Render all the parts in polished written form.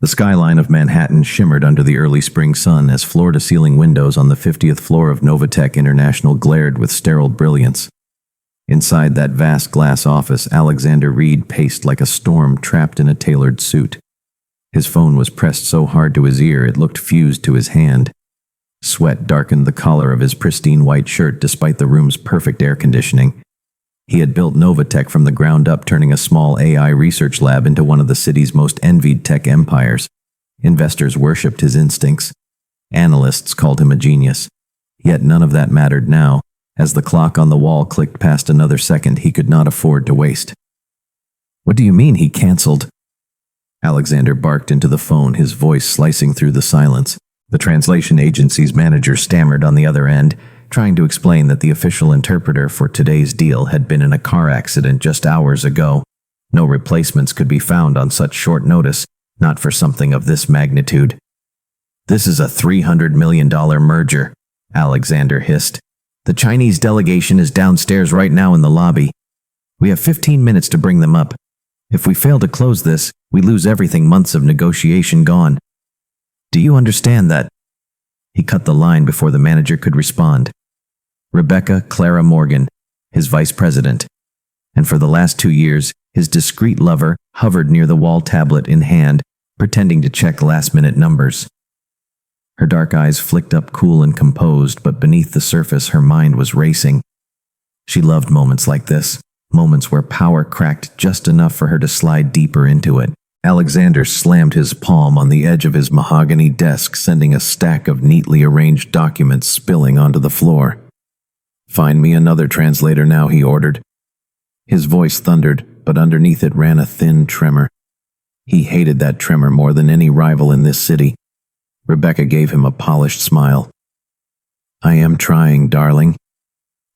The skyline of Manhattan shimmered under the early spring sun as floor-to-ceiling windows on the 50th floor of Novatech International glared with sterile brilliance. Inside that vast glass office, Alexander Reed paced like a storm trapped in a tailored suit. His phone was pressed so hard to his ear it looked fused to his hand. Sweat darkened the collar of his pristine white shirt despite the room's perfect air conditioning. He had built Novatech from the ground up, turning a small AI research lab into one of the city's most envied tech empires. Investors worshipped his instincts. Analysts called him a genius. Yet none of that mattered now. As the clock on the wall clicked past another second he could not afford to waste. "What do you mean he canceled?" Alexander barked into the phone, his voice slicing through the silence. The translation agency's manager stammered on the other end, trying to explain that the official interpreter for today's deal had been in a car accident just hours ago. No replacements could be found on such short notice, not for something of this magnitude. "This is a $300 million merger," Alexander hissed. "The Chinese delegation is downstairs right now in the lobby. We have 15 minutes to bring them up. If we fail to close this, we lose everything, months of negotiation gone. Do you understand that?" He cut the line before the manager could respond. Rebecca Clara Morgan, his vice president, and for the last 2 years, his discreet lover hovered near the wall, tablet in hand, pretending to check last-minute numbers. Her dark eyes flicked up, cool and composed, but beneath the surface her mind was racing. She loved moments like this, moments where power cracked just enough for her to slide deeper into it. Alexander slammed his palm on the edge of his mahogany desk, sending a stack of neatly arranged documents spilling onto the floor. "Find me another translator now," he ordered. His voice thundered, but underneath it ran a thin tremor. He hated that tremor more than any rival in this city. Rebecca gave him a polished smile. "I am trying, darling.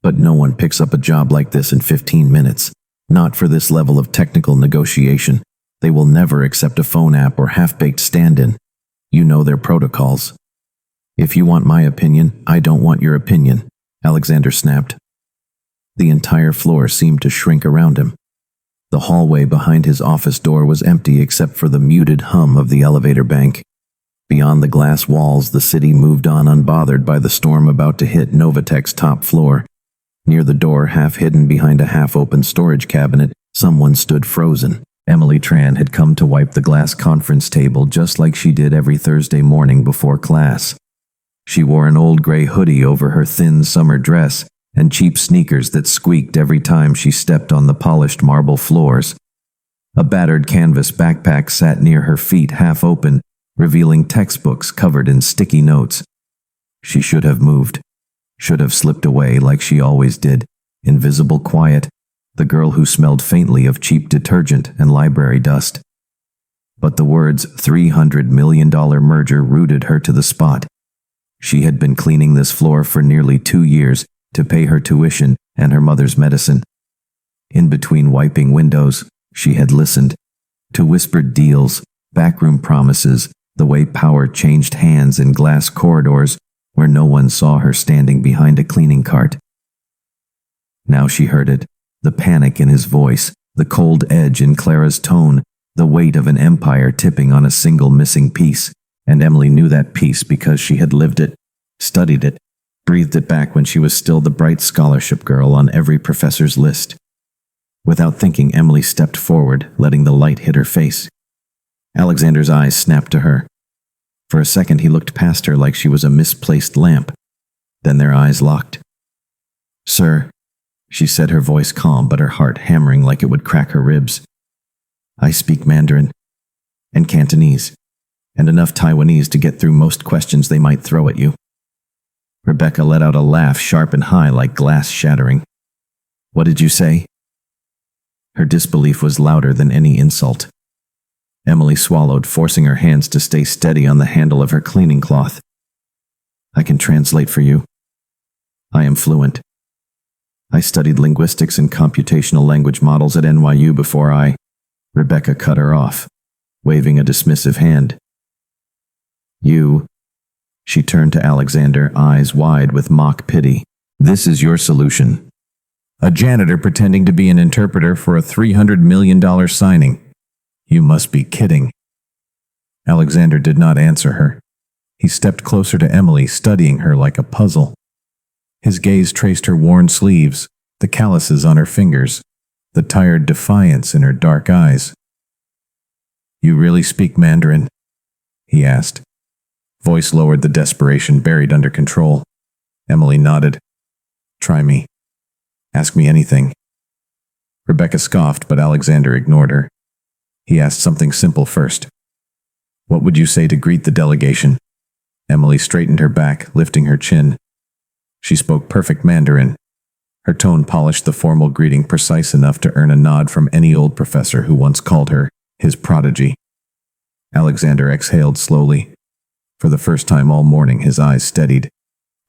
But no one picks up a job like this in 15 minutes. Not for this level of technical negotiation. They will never accept a phone app or half-baked stand-in. You know their protocols. If you want my opinion, I don't want your opinion," Alexander snapped. The entire floor seemed to shrink around him. The hallway behind his office door was empty except for the muted hum of the elevator bank. Beyond the glass walls, the city moved on unbothered by the storm about to hit Novatech's top floor. Near the door, half hidden behind a half-open storage cabinet, someone stood frozen. Emily Tran had come to wipe the glass conference table just like she did every Thursday morning before class. She wore an old gray hoodie over her thin summer dress and cheap sneakers that squeaked every time she stepped on the polished marble floors. A battered canvas backpack sat near her feet, half open, revealing textbooks covered in sticky notes. She should have moved, should have slipped away like she always did, invisible, quiet, the girl who smelled faintly of cheap detergent and library dust. But the words $300 million merger rooted her to the spot. She had been cleaning this floor for nearly 2 years to pay her tuition and her mother's medicine. In between wiping windows, she had listened to whispered deals, backroom promises, the way power changed hands in glass corridors where no one saw her standing behind a cleaning cart. Now she heard it, the panic in his voice, the cold edge in Clara's tone, the weight of an empire tipping on a single missing piece, and Emily knew that piece because she had lived it, studied it, breathed it back when she was still the bright scholarship girl on every professor's list. Without thinking, Emily stepped forward, letting the light hit her face. Alexander's eyes snapped to her. For a second he looked past her like she was a misplaced lamp. Then their eyes locked. "Sir," she said, her voice calm but her heart hammering like it would crack her ribs. "I speak Mandarin and Cantonese, and enough Taiwanese to get through most questions they might throw at you." Rebecca let out a laugh, sharp and high like glass shattering. "What did you say?" Her disbelief was louder than any insult. Emily swallowed, forcing her hands to stay steady on the handle of her cleaning cloth. "I can translate for you. I am fluent. I studied linguistics and computational language models at NYU before I—" Rebecca cut her off, waving a dismissive hand. "You—" She turned to Alexander, eyes wide with mock pity. "This is your solution. A janitor pretending to be an interpreter for a $300 million signing. You must be kidding." Alexander did not answer her. He stepped closer to Emily, studying her like a puzzle. His gaze traced her worn sleeves, the calluses on her fingers, the tired defiance in her dark eyes. "You really speak Mandarin?" he asked. Voice lowered, the desperation buried under control. Emily nodded. "Try me. Ask me anything." Rebecca scoffed, but Alexander ignored her. He asked something simple first. "What would you say to greet the delegation?" Emily straightened her back, lifting her chin. She spoke perfect Mandarin. Her tone polished the formal greeting, precise enough to earn a nod from any old professor who once called her his prodigy. Alexander exhaled slowly. For the first time all morning, his eyes steadied.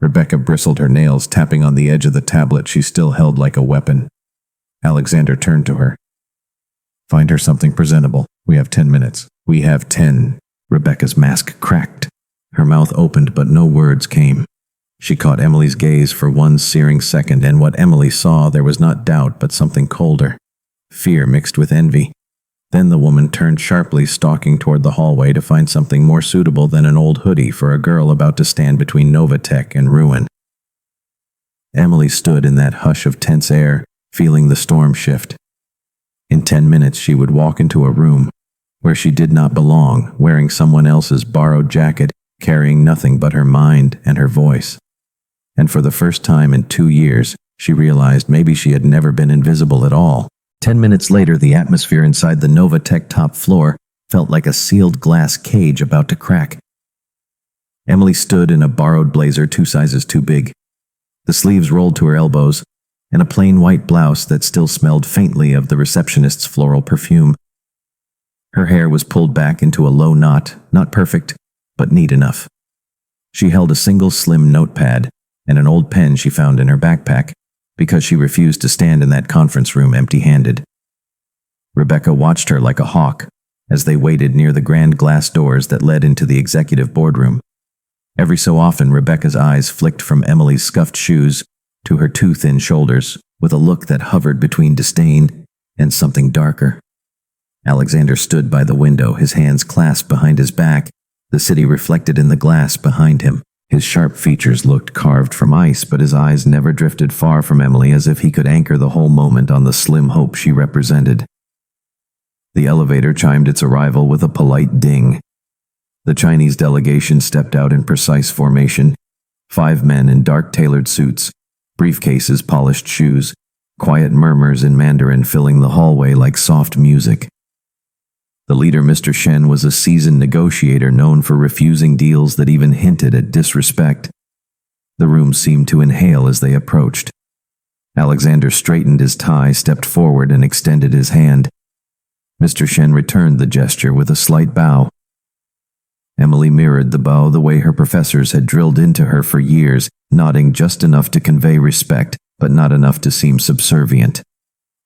Rebecca bristled her nails, tapping on the edge of the tablet she still held like a weapon. Alexander turned to her. "Find her something presentable. We have 10 minutes. We have 10. Rebecca's mask cracked. Her mouth opened, but no words came. She caught Emily's gaze for one searing second, and what Emily saw, there was not doubt, but something colder. Fear mixed with envy. Then the woman turned sharply, stalking toward the hallway to find something more suitable than an old hoodie for a girl about to stand between Novatech and ruin. Emily stood in that hush of tense air, feeling the storm shift. In 10 minutes she would walk into a room where she did not belong, wearing someone else's borrowed jacket, carrying nothing but her mind and her voice. And for the first time in 2 years, she realized maybe she had never been invisible at all. 10 minutes later, the atmosphere inside the Novatech top floor felt like a sealed glass cage about to crack. Emily stood in a borrowed blazer 2 sizes too big. The sleeves rolled to her elbows, and a plain white blouse that still smelled faintly of the receptionist's floral perfume. Her hair was pulled back into a low knot, not perfect, but neat enough. She held a single slim notepad and an old pen she found in her backpack, because she refused to stand in that conference room empty-handed. Rebecca watched her like a hawk as they waited near the grand glass doors that led into the executive boardroom. Every so often, Rebecca's eyes flicked from Emily's scuffed shoes to her too thin shoulders, with a look that hovered between disdain and something darker. Alexander stood by the window, his hands clasped behind his back, the city reflected in the glass behind him. His sharp features looked carved from ice, but his eyes never drifted far from Emily, as if he could anchor the whole moment on the slim hope she represented. The elevator chimed its arrival with a polite ding. The Chinese delegation stepped out in precise formation. 5 men in dark tailored suits, briefcases, polished shoes, quiet murmurs in Mandarin filling the hallway like soft music. The leader, Mr. Shen, was a seasoned negotiator known for refusing deals that even hinted at disrespect. The room seemed to inhale as they approached. Alexander straightened his tie, stepped forward, and extended his hand. Mr. Shen returned the gesture with a slight bow. Emily mirrored the bow the way her professors had drilled into her for years, nodding just enough to convey respect, but not enough to seem subservient.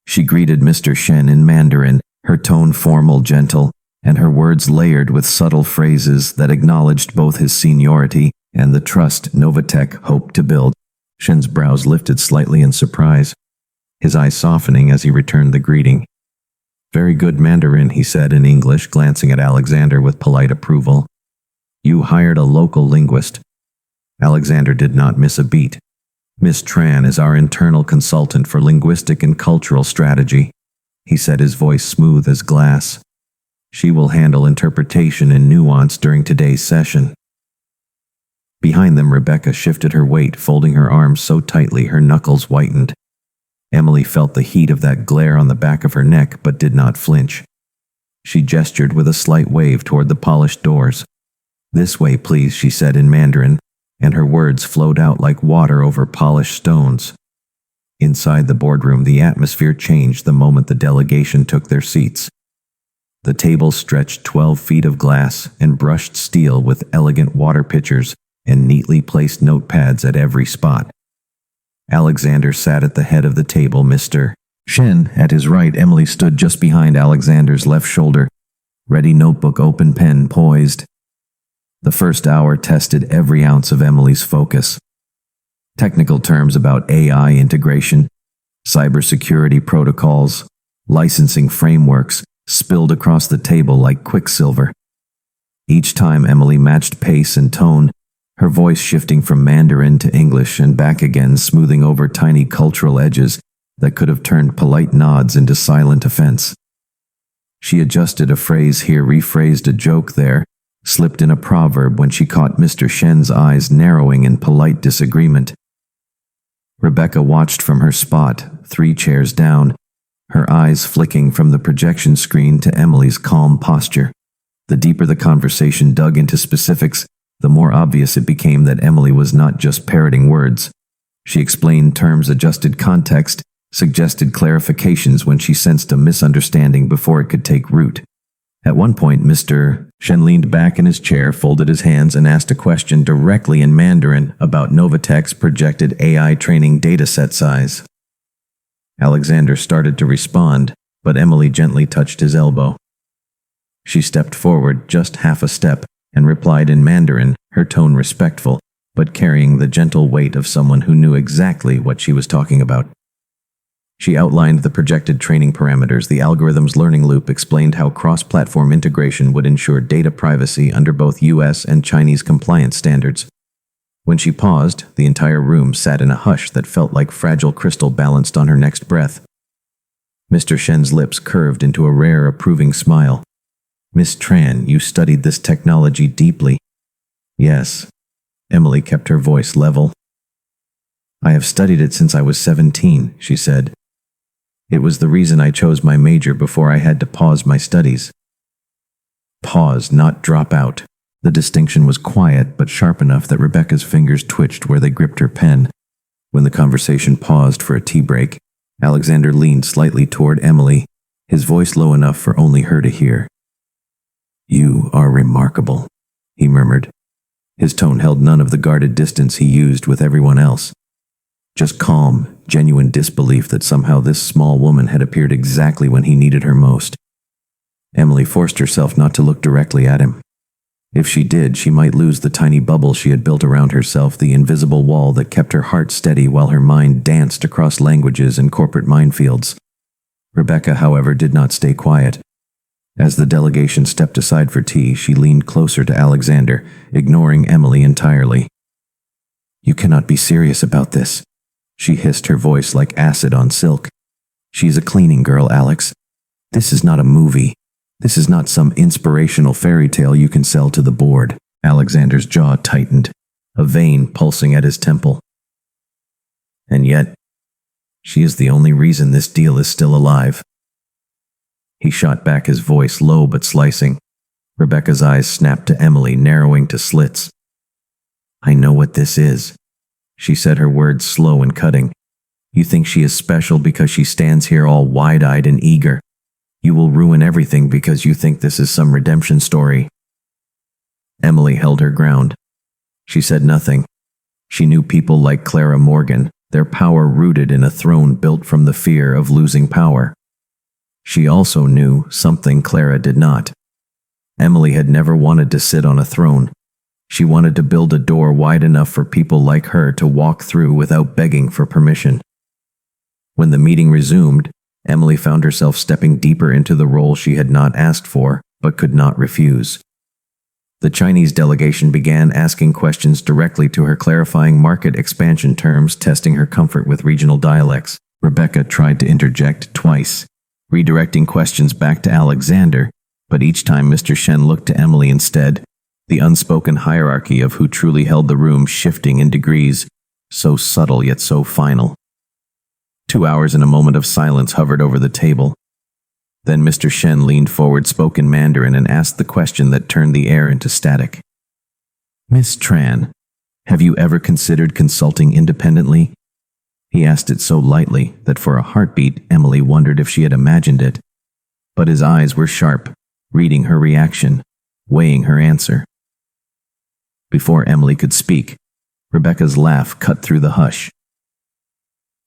She greeted Mr. Shen in Mandarin, her tone formal, gentle, and her words layered with subtle phrases that acknowledged both his seniority and the trust Novatech hoped to build. Shen's brows lifted slightly in surprise, his eyes softening as he returned the greeting. "Very good Mandarin," he said in English, glancing at Alexander with polite approval. "You hired a local linguist." Alexander did not miss a beat. "Miss Tran is our internal consultant for linguistic and cultural strategy," he said, his voice smooth as glass. "She will handle interpretation and nuance during today's session." Behind them, Rebecca shifted her weight, folding her arms so tightly her knuckles whitened. Emily felt the heat of that glare on the back of her neck, but did not flinch. She gestured with a slight wave toward the polished doors. "This way, please," she said in Mandarin, and her words flowed out like water over polished stones. Inside the boardroom, the atmosphere changed the moment the delegation took their seats. The table stretched 12 feet of glass and brushed steel with elegant water pitchers and neatly placed notepads at every spot. Alexander sat at the head of the table, Mr. Shen at his right. Emily stood just behind Alexander's left shoulder, ready, notebook open, pen poised. The first hour tested every ounce of Emily's focus. Technical terms about AI integration, cybersecurity protocols, licensing frameworks spilled across the table like quicksilver. Each time Emily matched pace and tone, her voice shifting from Mandarin to English and back again, smoothing over tiny cultural edges that could have turned polite nods into silent offense. She adjusted a phrase here, rephrased a joke there, slipped in a proverb when she caught Mr. Shen's eyes narrowing in polite disagreement. Rebecca watched from her spot, 3 chairs down, her eyes flicking from the projection screen to Emily's calm posture. The deeper the conversation dug into specifics, the more obvious it became that Emily was not just parroting words. She explained terms, adjusted context, suggested clarifications when she sensed a misunderstanding before it could take root. At one point, Mr. Shen leaned back in his chair, folded his hands, and asked a question directly in Mandarin about Novatech's projected AI training dataset size. Alexander started to respond, but Emily gently touched his elbow. She stepped forward just half a step and replied in Mandarin, her tone respectful, but carrying the gentle weight of someone who knew exactly what she was talking about. She outlined the projected training parameters. The algorithm's learning loop explained how cross-platform integration would ensure data privacy under both US and Chinese compliance standards. When she paused, the entire room sat in a hush that felt like fragile crystal balanced on her next breath. Mr. Shen's lips curved into a rare, approving smile. "Miss Tran, you studied this technology deeply." "Yes." Emily kept her voice level. "I have studied it since I was 17, she said. "It was the reason I chose my major before I had to pause my studies." Pause, not drop out. The distinction was quiet but sharp enough that Rebecca's fingers twitched where they gripped her pen. When the conversation paused for a tea break, Alexander leaned slightly toward Emily, his voice low enough for only her to hear. "You are remarkable," he murmured. His tone held none of the guarded distance he used with everyone else. Just calm, genuine disbelief that somehow this small woman had appeared exactly when he needed her most. Emily forced herself not to look directly at him. If she did, she might lose the tiny bubble she had built around herself, the invisible wall that kept her heart steady while her mind danced across languages and corporate minefields. Rebecca, however, did not stay quiet. As the delegation stepped aside for tea, she leaned closer to Alexander, ignoring Emily entirely. "You cannot be serious about this," she hissed, her voice like acid on silk. "She's a cleaning girl, Alex. This is not a movie. This is not some inspirational fairy tale you can sell to the board." Alexander's jaw tightened, a vein pulsing at his temple. "And yet, she is the only reason this deal is still alive." He shot back, his voice low but slicing. Rebecca's eyes snapped to Emily, narrowing to slits. "I know what this is," she said, her words slow and cutting. "You think she is special because she stands here all wide-eyed and eager. You will ruin everything because you think this is some redemption story." Emily held her ground. She said nothing. She knew people like Clara Morgan, their power rooted in a throne built from the fear of losing power. She also knew something Clara did not. Emily had never wanted to sit on a throne. She wanted to build a door wide enough for people like her to walk through without begging for permission. When the meeting resumed, Emily found herself stepping deeper into the role she had not asked for, but could not refuse. The Chinese delegation began asking questions directly to her, clarifying market expansion terms, testing her comfort with regional dialects. Rebecca tried to interject twice, redirecting questions back to Alexander, but each time Mr. Shen looked to Emily instead, the unspoken hierarchy of who truly held the room shifting in degrees, so subtle yet so final. 2 hours in a moment of silence hovered over the table. Then Mr. Shen leaned forward, spoke in Mandarin, and asked the question that turned the air into static. "Miss Tran, have you ever considered consulting independently?" He asked it so lightly that for a heartbeat Emily wondered if she had imagined it. But his eyes were sharp, reading her reaction, weighing her answer. Before Emily could speak, Rebecca's laugh cut through the hush.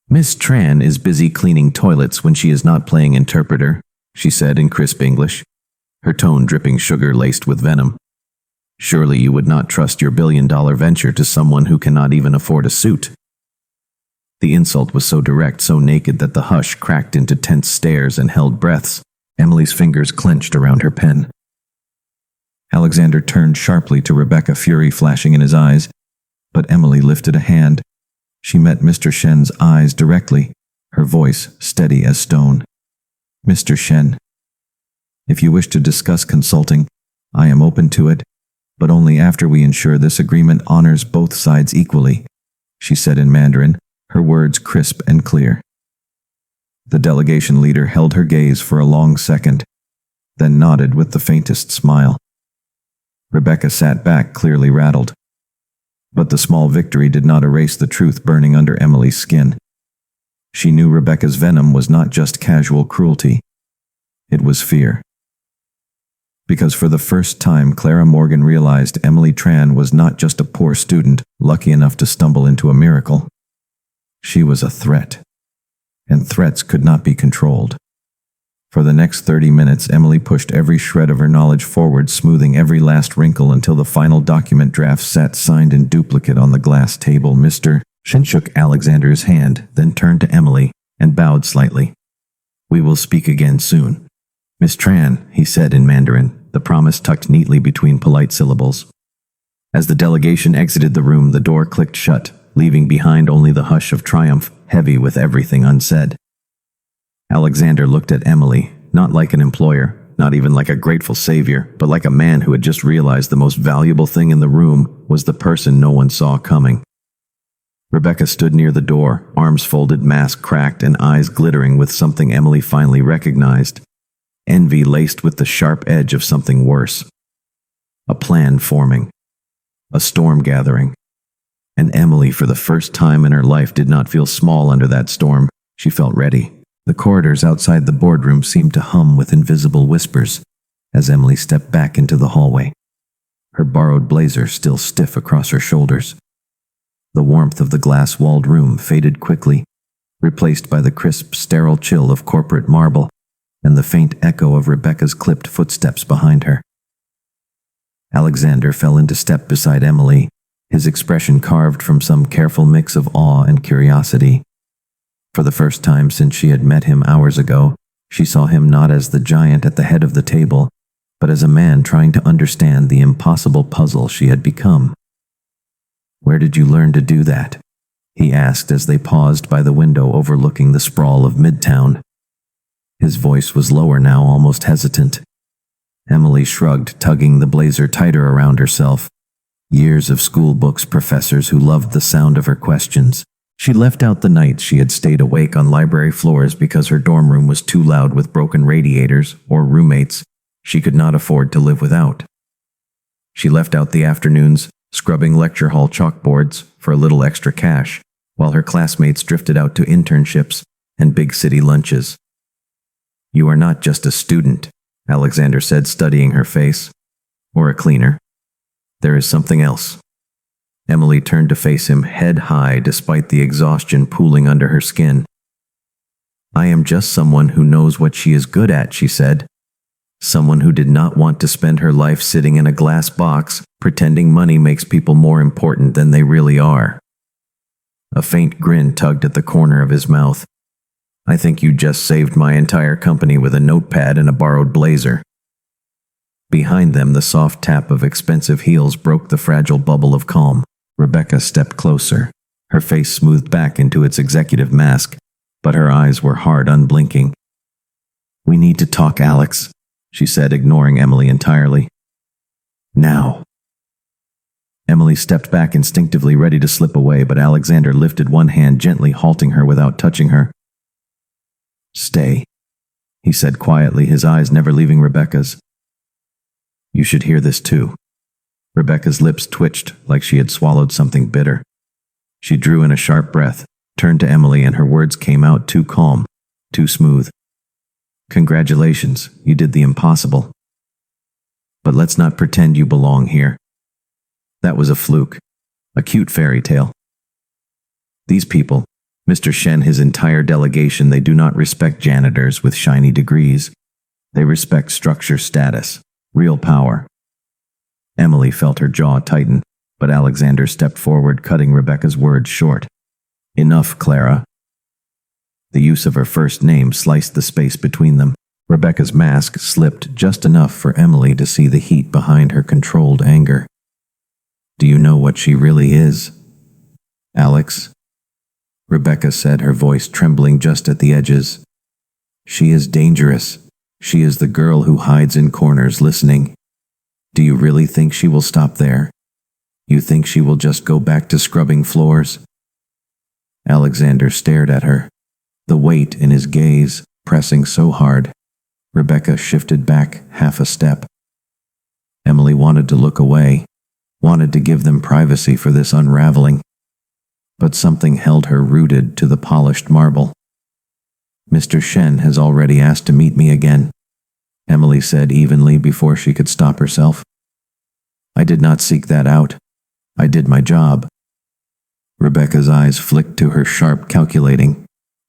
"Miss Tran is busy cleaning toilets when she is not playing interpreter," she said in crisp English, her tone dripping sugar laced with venom. "Surely you would not trust your billion-dollar venture to someone who cannot even afford a suit." The insult was so direct, so naked that the hush cracked into tense stares and held breaths. Emily's fingers clenched around her pen. Alexander turned sharply to Rebecca, fury flashing in his eyes, but Emily lifted a hand. She met Mr. Shen's eyes directly, her voice steady as stone. "Mr. Shen, if you wish to discuss consulting, I am open to it, but only after we ensure this agreement honors both sides equally," she said in Mandarin, her words crisp and clear. The delegation leader held her gaze for a long second, then nodded with the faintest smile. Rebecca sat back, clearly rattled. But the small victory did not erase the truth burning under Emily's skin. She knew Rebecca's venom was not just casual cruelty. It was fear. Because for the first time, Clara Morgan realized Emily Tran was not just a poor student, lucky enough to stumble into a miracle. She was a threat, and threats could not be controlled. For the next 30 minutes, Emily pushed every shred of her knowledge forward, smoothing every last wrinkle until the final document draft sat signed in duplicate on the glass table. Mr. Shen shook Alexander's hand, then turned to Emily and bowed slightly. "We will speak again soon." "Miss Tran," he said in Mandarin, the promise tucked neatly between polite syllables. As the delegation exited the room, the door clicked shut, leaving behind only the hush of triumph, heavy with everything unsaid. Alexander looked at Emily, not like an employer, not even like a grateful savior, but like a man who had just realized the most valuable thing in the room was the person no one saw coming. Rebecca stood near the door, arms folded, mask cracked, and eyes glittering with something Emily finally recognized. Envy laced with the sharp edge of something worse. A plan forming. A storm gathering. And Emily, for the first time in her life, did not feel small under that storm. She felt ready. The corridors outside the boardroom seemed to hum with invisible whispers as Emily stepped back into the hallway, her borrowed blazer still stiff across her shoulders. The warmth of the glass-walled room faded quickly, replaced by the crisp, sterile chill of corporate marble and the faint echo of Rebecca's clipped footsteps behind her. Alexander fell into step beside Emily, his expression carved from some careful mix of awe and curiosity. For the first time since she had met him hours ago, she saw him not as the giant at the head of the table, but as a man trying to understand the impossible puzzle she had become. "Where did you learn to do that?" he asked as they paused by the window overlooking the sprawl of Midtown. His voice was lower now, almost hesitant. Emily shrugged, tugging the blazer tighter around herself. Years of school books, professors who loved the sound of her questions. She left out the nights she had stayed awake on library floors because her dorm room was too loud with broken radiators or roommates she could not afford to live without. She left out the afternoons scrubbing lecture hall chalkboards for a little extra cash, while her classmates drifted out to internships and big city lunches. "You are not just a student," Alexander said, studying her face. "Or a cleaner. There is something else." Emily turned to face him, head high despite the exhaustion pooling under her skin. "I am just someone who knows what she is good at," she said. "Someone who did not want to spend her life sitting in a glass box, pretending money makes people more important than they really are." A faint grin tugged at the corner of his mouth. "I think you just saved my entire company with a notepad and a borrowed blazer." Behind them, the soft tap of expensive heels broke the fragile bubble of calm. Rebecca stepped closer, her face smoothed back into its executive mask, but her eyes were hard, unblinking. "We need to talk, Alex," she said, ignoring Emily entirely. "Now." Emily stepped back instinctively, ready to slip away, but Alexander lifted one hand, gently halting her without touching her. "Stay," he said quietly, his eyes never leaving Rebecca's. "You should hear this too." Rebecca's lips twitched like she had swallowed something bitter. She drew in a sharp breath, turned to Emily, and her words came out too calm, too smooth. "Congratulations, you did the impossible. But let's not pretend you belong here. That was a fluke, a cute fairy tale. These people, Mr. Shen, his entire delegation, they do not respect janitors with shiny degrees. They respect structure, status, real power." Emily felt her jaw tighten, but Alexander stepped forward, cutting Rebecca's words short. "Enough, Clara." The use of her first name sliced the space between them. Rebecca's mask slipped just enough for Emily to see the heat behind her controlled anger. Do you know what she really is, Alex? Rebecca said, her voice trembling just at the edges. She is dangerous. She is the girl who hides in corners listening. Do you really think she will stop there? You think she will just go back to scrubbing floors? Alexander stared at her, the weight in his gaze pressing so hard. Rebecca shifted back half a step. Emily wanted to look away, wanted to give them privacy for this unraveling, but something held her rooted to the polished marble. Mr. Shen has already asked to meet me again, Emily said evenly before she could stop herself. I did not seek that out. I did my job. Rebecca's eyes flicked to her sharp, calculating.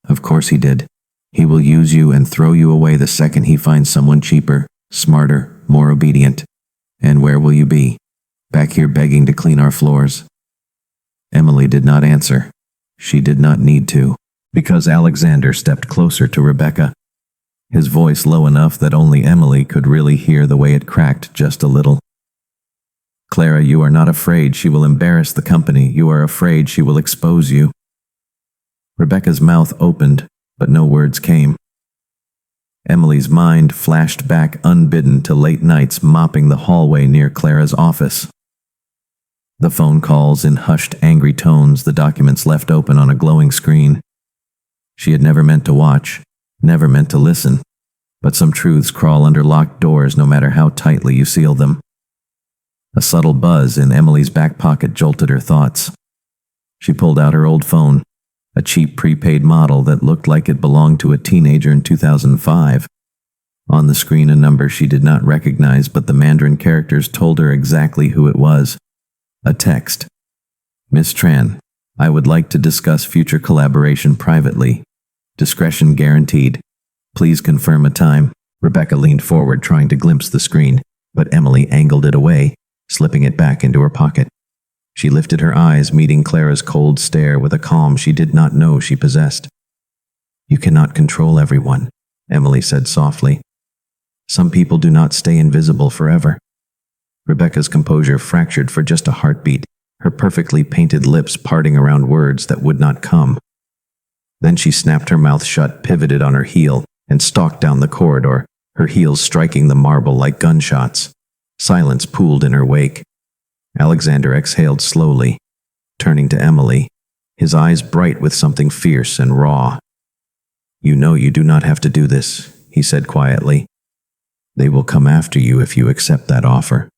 Of course he did. He will use you and throw you away the second he finds someone cheaper, smarter, more obedient. And where will you be? Back here begging to clean our floors? Emily did not answer. She did not need to, because Alexander stepped closer to Rebecca, his voice low enough that only Emily could really hear the way it cracked just a little. Clara, you are not afraid she will embarrass the company. You are afraid she will expose you. Rebecca's mouth opened, but no words came. Emily's mind flashed back unbidden to late nights mopping the hallway near Clara's office. The phone calls in hushed, angry tones, the documents left open on a glowing screen. She had never meant to watch, never meant to listen, but some truths crawl under locked doors no matter how tightly you seal them. A subtle buzz in Emily's back pocket jolted her thoughts. She pulled out her old phone, a cheap prepaid model that looked like it belonged to a teenager in 2005. On the screen, a number she did not recognize, but the Mandarin characters told her exactly who it was. A text. Miss Tran, I would like to discuss future collaboration privately. Discretion guaranteed. Please confirm a time. Rebecca leaned forward, trying to glimpse the screen, but Emily angled it away, slipping it back into her pocket. She lifted her eyes, meeting Clara's cold stare with a calm she did not know she possessed. You cannot control everyone, Emily said softly. Some people do not stay invisible forever. Rebecca's composure fractured for just a heartbeat, her perfectly painted lips parting around words that would not come. Then she snapped her mouth shut, pivoted on her heel, and stalked down the corridor, her heels striking the marble like gunshots. Silence pooled in her wake. Alexander exhaled slowly, turning to Emily, his eyes bright with something fierce and raw. You know you do not have to do this, he said quietly. They will come after you if you accept that offer.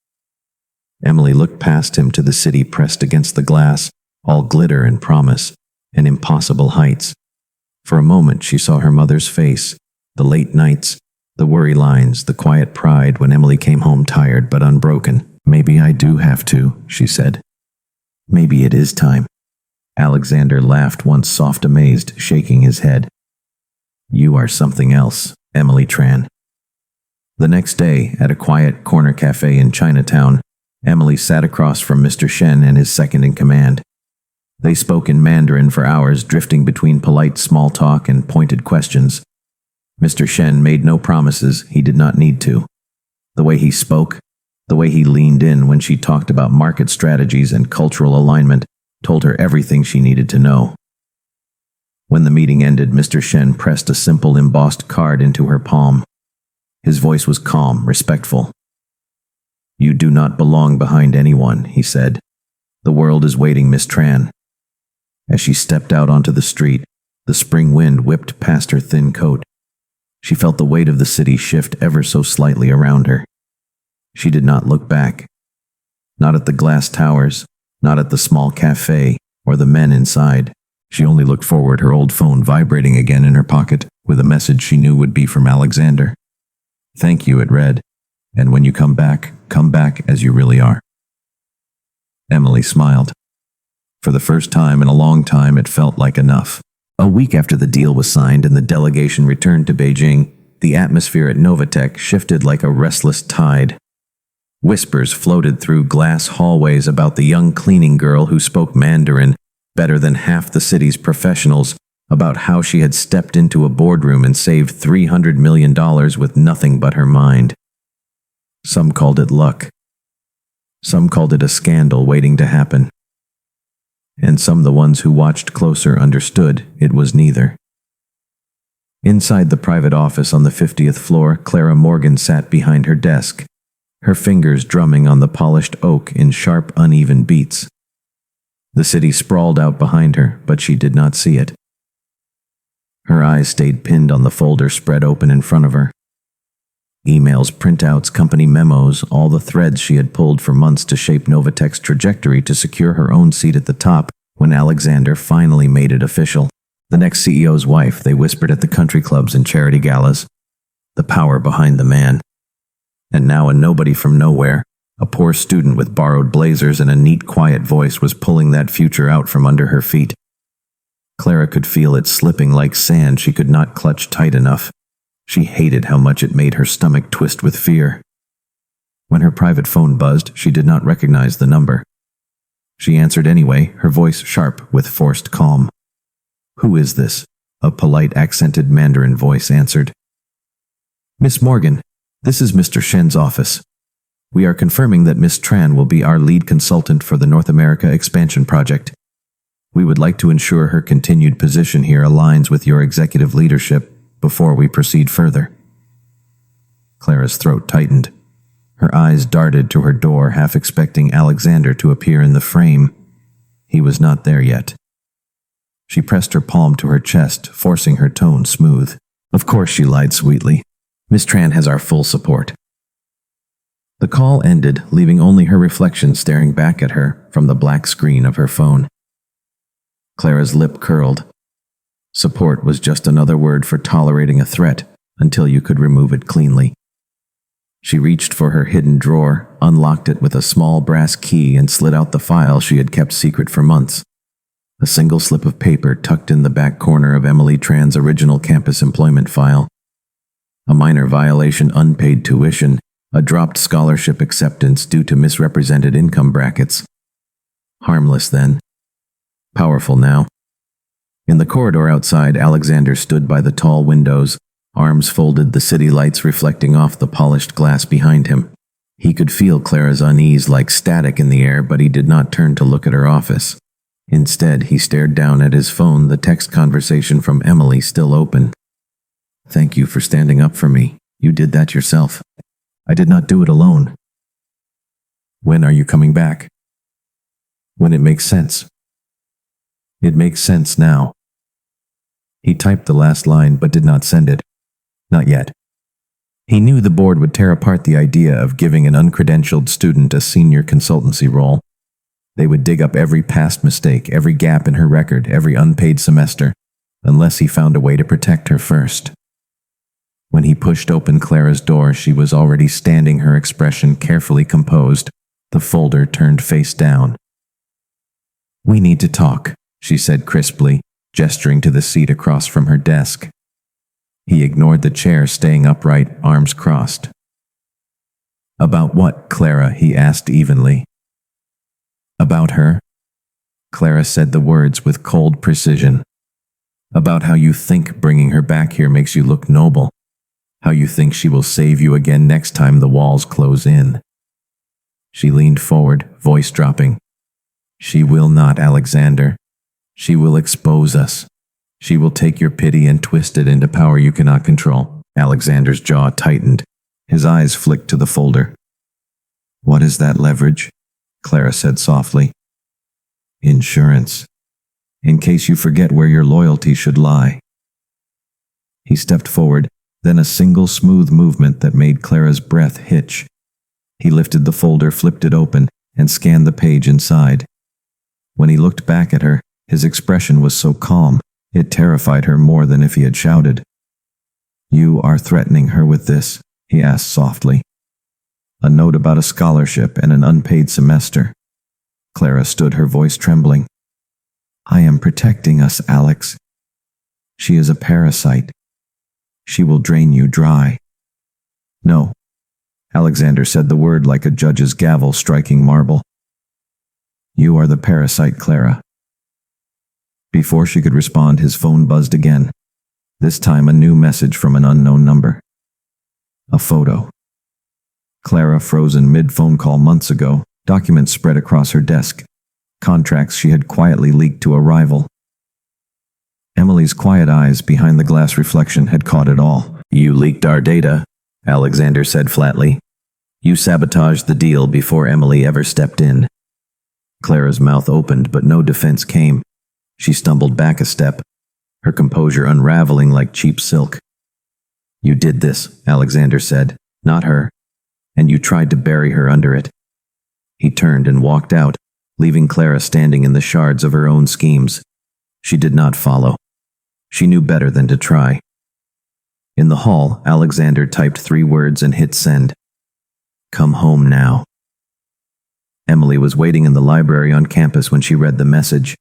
Emily looked past him to the city pressed against the glass, all glitter and promise, and impossible heights. For a moment she saw her mother's face, the late nights, the worry lines, the quiet pride when Emily came home tired but unbroken. Maybe I do have to, she said. Maybe it is time. Alexander laughed, once soft amazed, shaking his head. You are something else, Emily Tran. The next day, at a quiet corner cafe in Chinatown, Emily sat across from Mr. Shen and his second-in-command. They spoke in Mandarin for hours, drifting between polite small talk and pointed questions. Mr. Shen made no promises, he did not need to. The way he spoke, the way he leaned in when she talked about market strategies and cultural alignment, told her everything she needed to know. When the meeting ended, Mr. Shen pressed a simple embossed card into her palm. His voice was calm, respectful. You do not belong behind anyone, he said. The world is waiting, Miss Tran. As she stepped out onto the street, the spring wind whipped past her thin coat. She felt the weight of the city shift ever so slightly around her. She did not look back. Not at the glass towers, not at the small cafe, or the men inside. She only looked forward, her old phone vibrating again in her pocket, with a message she knew would be from Alexander. Thank you, it read. And when you come back as you really are. Emily smiled. For the first time in a long time, it felt like enough. A week after the deal was signed and the delegation returned to Beijing, the atmosphere at Novatech shifted like a restless tide. Whispers floated through glass hallways about the young cleaning girl who spoke Mandarin better than half the city's professionals, about how she had stepped into a boardroom and saved $300 million with nothing but her mind. Some called it luck. Some called it a scandal waiting to happen. And some, the ones who watched closer, understood it was neither. Inside the private office on the 50th floor, Clara Morgan sat behind her desk, her fingers drumming on the polished oak in sharp, uneven beats. The city sprawled out behind her, but she did not see it. Her eyes stayed pinned on the folder spread open in front of her. Emails, printouts, company memos, all the threads she had pulled for months to shape Novatech's trajectory to secure her own seat at the top when Alexander finally made it official. The next CEO's wife, they whispered at the country clubs and charity galas. The power behind the man. And now a nobody from nowhere, a poor student with borrowed blazers and a neat, quiet voice, was pulling that future out from under her feet. Clara could feel it slipping like sand she could not clutch tight enough. She hated how much it made her stomach twist with fear. When her private phone buzzed, she did not recognize the number. She answered anyway, her voice sharp with forced calm. "Who is this?" a polite, accented Mandarin voice answered. "Miss Morgan, this is Mr. Shen's office. We are confirming that Miss Tran will be our lead consultant for the North America expansion project. We would like to ensure her continued position here aligns with your executive leadership before we proceed further." Clara's throat tightened. Her eyes darted to her door, half expecting Alexander to appear in the frame. He was not there yet. She pressed her palm to her chest, forcing her tone smooth. "Of course," she lied sweetly. "Miss Tran has our full support." The call ended, leaving only her reflection staring back at her from the black screen of her phone. Clara's lip curled. Support was just another word for tolerating a threat until you could remove it cleanly. She reached for her hidden drawer, unlocked it with a small brass key, and slid out the file she had kept secret for months. A single slip of paper tucked in the back corner of Emily Tran's original campus employment file. A minor violation: unpaid tuition, a dropped scholarship acceptance due to misrepresented income brackets. Harmless then. Powerful now. In the corridor outside, Alexander stood by the tall windows, arms folded, the city lights reflecting off the polished glass behind him. He could feel Clara's unease like static in the air, but he did not turn to look at her office. Instead, he stared down at his phone, the text conversation from Emily still open. "Thank you for standing up for me. You did that yourself. I did not do it alone." "When are you coming back?" "When it makes sense." "It makes sense now." He typed the last line but did not send it. Not yet. He knew the board would tear apart the idea of giving an uncredentialed student a senior consultancy role. They would dig up every past mistake, every gap in her record, every unpaid semester, unless he found a way to protect her first. When he pushed open Clara's door, she was already standing, her expression carefully composed, the folder turned face down. "We need to talk," she said crisply, gesturing to the seat across from her desk. He ignored the chair, staying upright, arms crossed. "About what, Clara?" he asked evenly. "About her." Clara said the words with cold precision. "About how you think bringing her back here makes you look noble. How you think she will save you again next time the walls close in." She leaned forward, voice dropping. "She will not, Alexander. She will expose us. She will take your pity and twist it into power you cannot control." Alexander's jaw tightened. His eyes flicked to the folder. "What is that leverage?" Clara said softly. "Insurance. In case you forget where your loyalty should lie." He stepped forward, then a single smooth movement that made Clara's breath hitch. He lifted the folder, flipped it open, and scanned the page inside. When he looked back at her, his expression was so calm, it terrified her more than if he had shouted. "You are threatening her with this?" he asked softly. "A note about a scholarship and an unpaid semester." Clara stood, her voice trembling. "I am protecting us, Alex. She is a parasite. She will drain you dry." "No." Alexander said the word like a judge's gavel striking marble. "You are the parasite, Clara." Before she could respond, his phone buzzed again. This time a new message from an unknown number. A photo. Clara frozen mid-phone call months ago, documents spread across her desk. Contracts she had quietly leaked to a rival. Emily's quiet eyes behind the glass reflection had caught it all. You leaked our data, Alexander said flatly. You sabotaged the deal before Emily ever stepped in. Clara's mouth opened, but no defense came. She stumbled back a step, her composure unraveling like cheap silk. You did this, Alexander said, not her, and you tried to bury her under it. He turned and walked out, leaving Clara standing in the shards of her own schemes. She did not follow. She knew better than to try. In the hall, Alexander typed 3 words and hit send. Come home now. Emily was waiting in the library on campus when she read the message.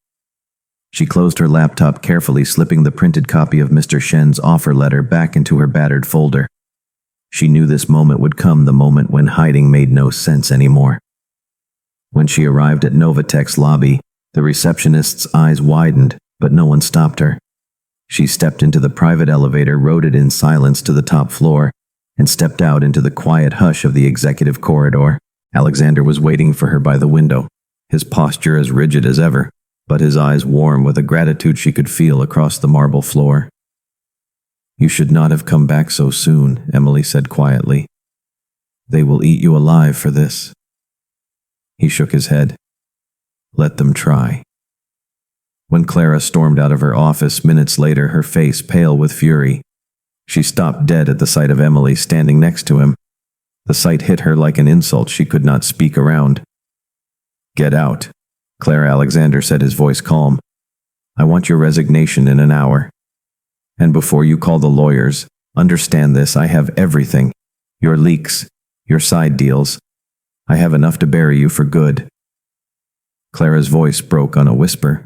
She closed her laptop carefully, slipping the printed copy of Mr. Shen's offer letter back into her battered folder. She knew this moment would come, the moment when hiding made no sense anymore. When she arrived at Novatech's lobby, the receptionist's eyes widened, but no one stopped her. She stepped into the private elevator, rode it in silence to the top floor, and stepped out into the quiet hush of the executive corridor. Alexander was waiting for her by the window, his posture as rigid as ever, but his eyes warm with a gratitude she could feel across the marble floor. You should not have come back so soon, Emily said quietly. They will eat you alive for this. He shook his head. Let them try. When Clara stormed out of her office minutes later, her face pale with fury, she stopped dead at the sight of Emily standing next to him. The sight hit her like an insult she could not speak around. Get out, Clara Alexander said, his voice calm. I want your resignation in an hour. And before you call the lawyers, understand this, I have everything. Your leaks, your side deals. I have enough to bury you for good. Clara's voice broke on a whisper.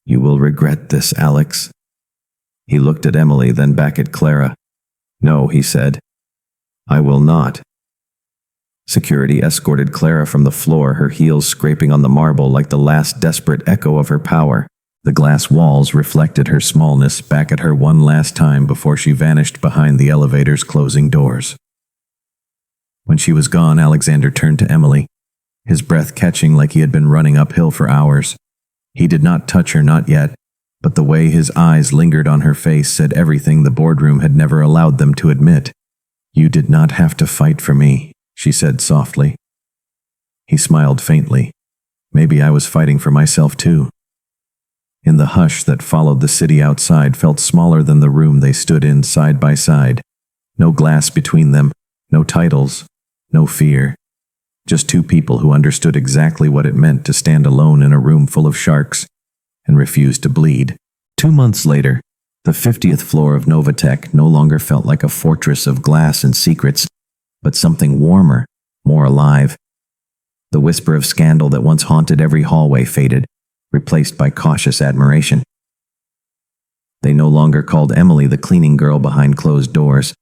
You will regret this, Alex. He looked at Emily, then back at Clara. No, he said. I will not. Security escorted Clara from the floor, her heels scraping on the marble like the last desperate echo of her power. The glass walls reflected her smallness back at her one last time before she vanished behind the elevator's closing doors. When she was gone, Alexander turned to Emily, his breath catching like he had been running uphill for hours. He did not touch her, not yet, but the way his eyes lingered on her face said everything the boardroom had never allowed them to admit. You did not have to fight for me, she said softly. He smiled faintly. Maybe I was fighting for myself too. In the hush that followed, the city outside felt smaller than the room they stood in side by side. No glass between them, no titles, no fear. Just 2 people who understood exactly what it meant to stand alone in a room full of sharks and refuse to bleed. 2 months later, the 50th floor of Novatech no longer felt like a fortress of glass and secrets, but something warmer, more alive. The whisper of scandal that once haunted every hallway faded, replaced by cautious admiration. They no longer called Emily the cleaning girl behind closed doors.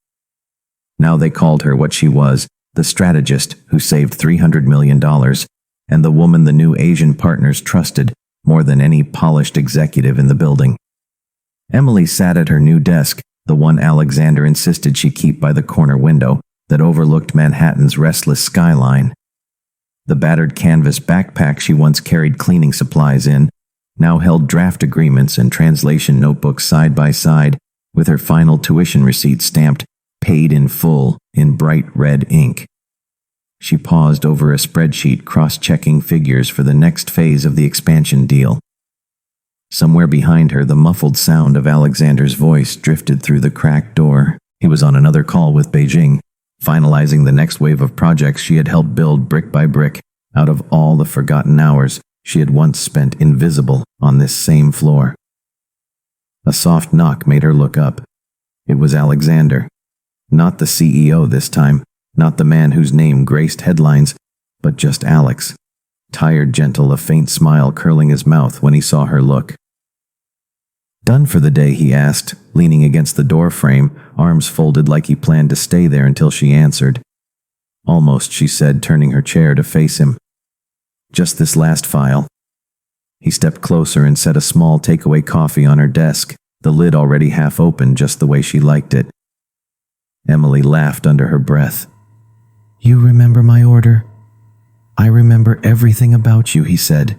Now they called her what she was, the strategist who saved $300 million, and the woman the new Asian partners trusted more than any polished executive in the building. Emily sat at her new desk, the one Alexander insisted she keep by the corner window that overlooked Manhattan's restless skyline. The battered canvas backpack she once carried cleaning supplies in now held draft agreements and translation notebooks side by side, with her final tuition receipt stamped "Paid in full" in bright red ink. She paused over a spreadsheet, cross-checking figures for the next phase of the expansion deal. Somewhere behind her, the muffled sound of Alexander's voice drifted through the cracked door. He was on another call with Beijing, finalizing the next wave of projects she had helped build brick by brick out of all the forgotten hours she had once spent invisible on this same floor. A soft knock made her look up. It was Alexander. Not the CEO this time, not the man whose name graced headlines, but just Alex. Tired, gentle, a faint smile curling his mouth when he saw her look. Done for the day, he asked, leaning against the door frame, arms folded like he planned to stay there until she answered. Almost, she said, turning her chair to face him. Just this last file. He stepped closer and set a small takeaway coffee on her desk, the lid already half open just the way she liked it. Emily laughed under her breath. "You remember my order?" "I remember everything about you," he said,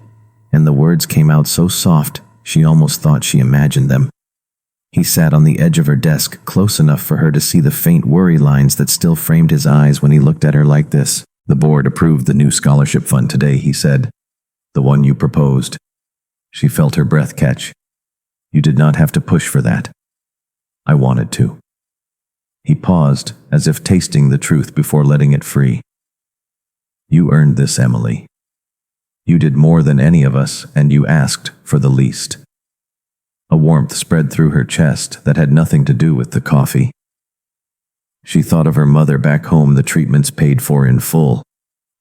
and the words came out so soft she almost thought she imagined them. He sat on the edge of her desk, close enough for her to see the faint worry lines that still framed his eyes when he looked at her like this. "The board approved the new scholarship fund today," he said. "The one you proposed." She felt her breath catch. "You did not have to push for that. I wanted to." He paused, as if tasting the truth before letting it free. "You earned this, Emily. You did more than any of us, and you asked for the least." A warmth spread through her chest that had nothing to do with the coffee. She thought of her mother back home, the treatments paid for in full,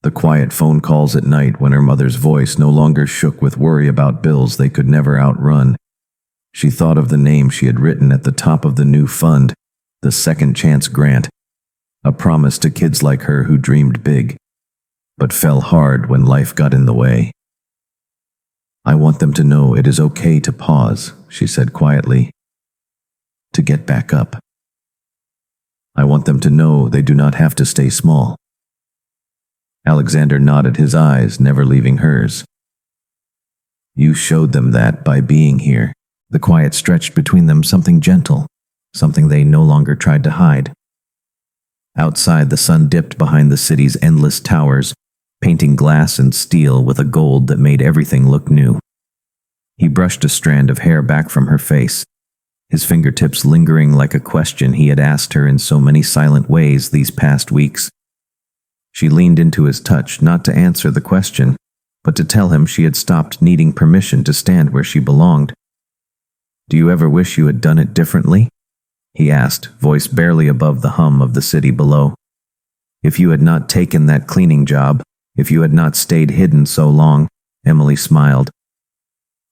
the quiet phone calls at night when her mother's voice no longer shook with worry about bills they could never outrun. She thought of the name she had written at the top of the new fund, the Second Chance Grant, a promise to kids like her who dreamed big, but fell hard when life got in the way. "I want them to know it is okay to pause," she said quietly, "to get back up. I want them to know they do not have to stay small." Alexander nodded, his eyes never leaving hers. "You showed them that by being here." The quiet stretched between them, something gentle, something they no longer tried to hide. Outside, the sun dipped behind the city's endless towers, painting glass and steel with a gold that made everything look new. He brushed a strand of hair back from her face, his fingertips lingering like a question he had asked her in so many silent ways these past weeks. She leaned into his touch, not to answer the question, but to tell him she had stopped needing permission to stand where she belonged. "Do you ever wish you had done it differently?" he asked, voice barely above the hum of the city below. "If you had not taken that cleaning job, if you had not stayed hidden so long," Emily smiled.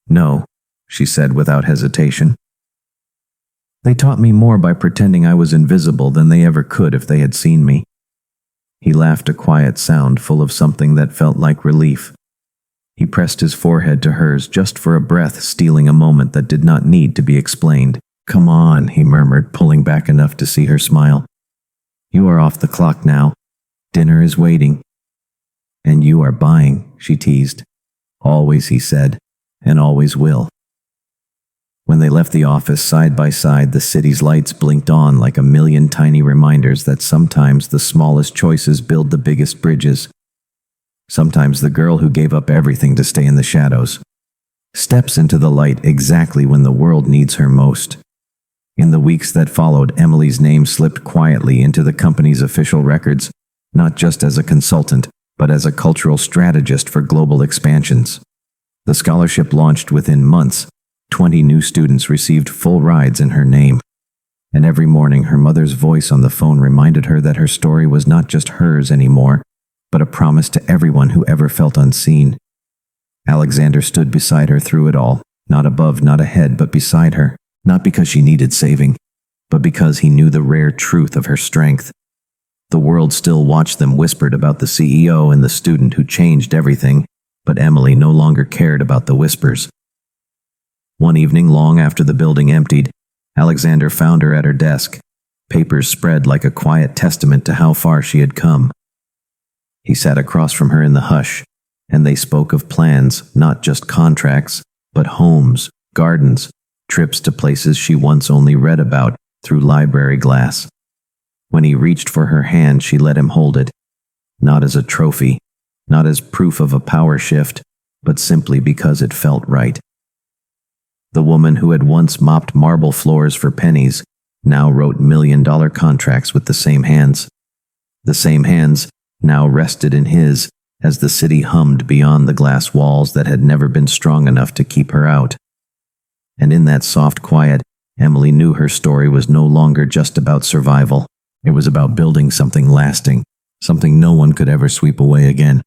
"No," she said without hesitation. "They taught me more by pretending I was invisible than they ever could if they had seen me." He laughed, a quiet sound full of something that felt like relief. He pressed his forehead to hers just for a breath, stealing a moment that did not need to be explained. "Come on," he murmured, pulling back enough to see her smile. "You are off the clock now. Dinner is waiting." "And you are buying," she teased. "Always," he said, "and always will." When they left the office side by side, the city's lights blinked on like a million tiny reminders that sometimes the smallest choices build the biggest bridges. Sometimes the girl who gave up everything to stay in the shadows steps into the light exactly when the world needs her most. In the weeks that followed, Emily's name slipped quietly into the company's official records, not just as a consultant, but as a cultural strategist for global expansions. The scholarship launched within months. 20 new students received full rides in her name. And every morning, her mother's voice on the phone reminded her that her story was not just hers anymore, but a promise to everyone who ever felt unseen. Alexander stood beside her through it all, not above, not ahead, but beside her, not because she needed saving, but because he knew the rare truth of her strength. The world still watched them, whispered about the CEO and the student who changed everything, but Emily no longer cared about the whispers. One evening, long after the building emptied, Alexander found her at her desk, papers spread like a quiet testament to how far she had come. He sat across from her in the hush, and they spoke of plans, not just contracts, but homes, gardens, trips to places she once only read about through library glass. When he reached for her hand, she let him hold it, not as a trophy, not as proof of a power shift, but simply because it felt right. The woman who had once mopped marble floors for pennies now wrote million-dollar contracts with the same hands. The same hands now rested in his as the city hummed beyond the glass walls that had never been strong enough to keep her out. And in that soft quiet, Emily knew her story was no longer just about survival. It was about building something lasting, something no one could ever sweep away again.